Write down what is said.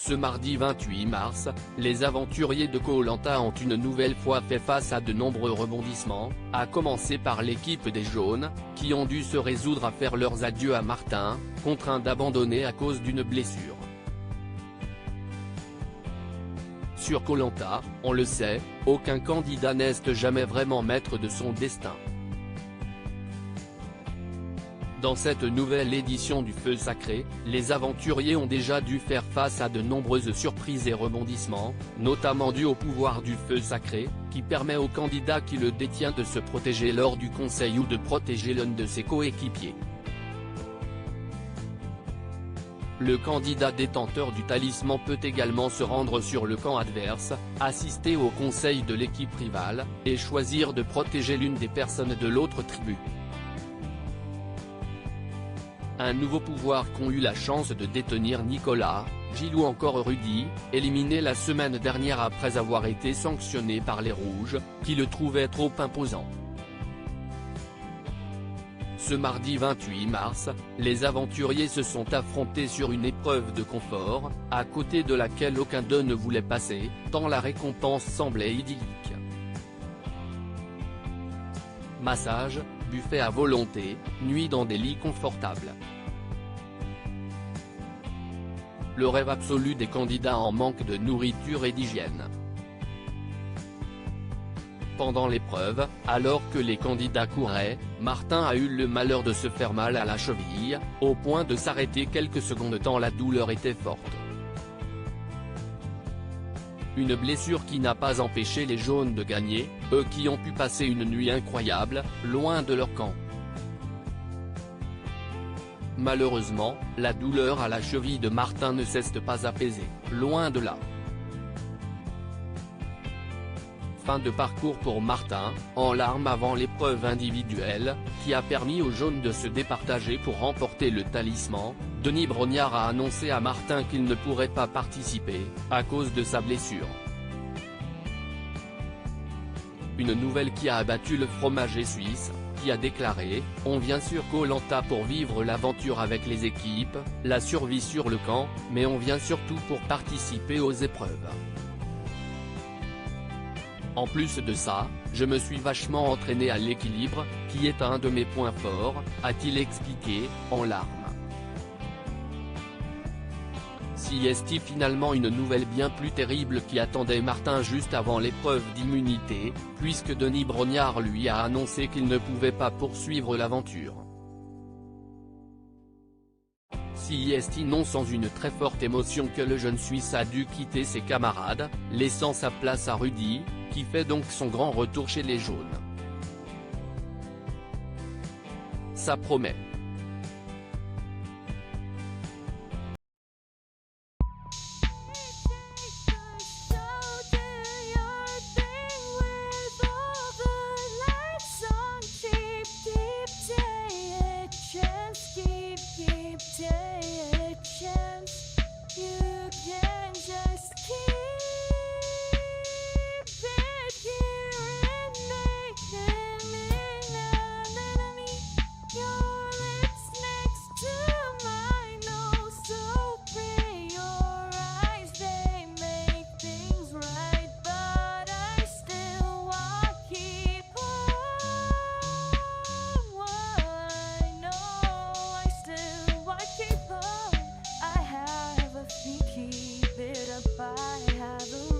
Ce mardi 28 mars, les aventuriers de Koh Lanta ont une nouvelle fois fait face à de nombreux rebondissements, à commencer par l'équipe des Jaunes, qui ont dû se résoudre à faire leurs adieux à Martin, contraint d'abandonner à cause d'une blessure. Sur Koh Lanta, on le sait, aucun candidat n'est jamais vraiment maître de son destin. Dans cette nouvelle édition du Feu Sacré, les aventuriers ont déjà dû faire face à de nombreuses surprises et rebondissements, notamment dus au pouvoir du Feu Sacré, qui permet au candidat qui le détient de se protéger lors du conseil ou de protéger l'un de ses coéquipiers. Le candidat détenteur du talisman peut également se rendre sur le camp adverse, assister au conseil de l'équipe rivale, et choisir de protéger l'une des personnes de l'autre tribu. Un nouveau pouvoir qu'ont eu la chance de détenir Nicolas, Gilles ou encore Rudy, éliminé la semaine dernière après avoir été sanctionné par les Rouges, qui le trouvaient trop imposant. Ce mardi 28 mars, les aventuriers se sont affrontés sur une épreuve de confort, à côté de laquelle aucun d'eux ne voulait passer, tant la récompense semblait idyllique. Massage, buffet à volonté, nuit dans des lits confortables. Le rêve absolu des candidats en manque de nourriture et d'hygiène. Pendant l'épreuve, alors que les candidats couraient, Martin a eu le malheur de se faire mal à la cheville, au point de s'arrêter quelques secondes tant la douleur était forte. Une blessure qui n'a pas empêché les Jaunes de gagner, eux qui ont pu passer une nuit incroyable, loin de leur camp. Malheureusement, la douleur à la cheville de Martin ne s'est pas apaisée, loin de là. Fin de parcours pour Martin, en larmes avant l'épreuve individuelle, qui a permis aux Jaunes de se départager pour remporter le talisman. Denis Brognard a annoncé à Martin qu'il ne pourrait pas participer, à cause de sa blessure. Une nouvelle qui a abattu le fromager suisse, qui a déclaré « On vient sur Koh Lanta pour vivre l'aventure avec les équipes, la survie sur le camp, mais on vient surtout pour participer aux épreuves. En plus de ça, je me suis vachement entraîné à l'équilibre, qui est un de mes points forts », a-t-il expliqué, en larmes. Si est-il finalement une nouvelle bien plus terrible qui attendait Martin juste avant l'épreuve d'immunité, puisque Denis Brognard lui a annoncé qu'il ne pouvait pas poursuivre l'aventure. Si est-il non sans une très forte émotion que le jeune Suisse a dû quitter ses camarades, laissant sa place à Rudy, qui fait donc son grand retour chez les Jaunes. Ça promet. Keep it up, I have a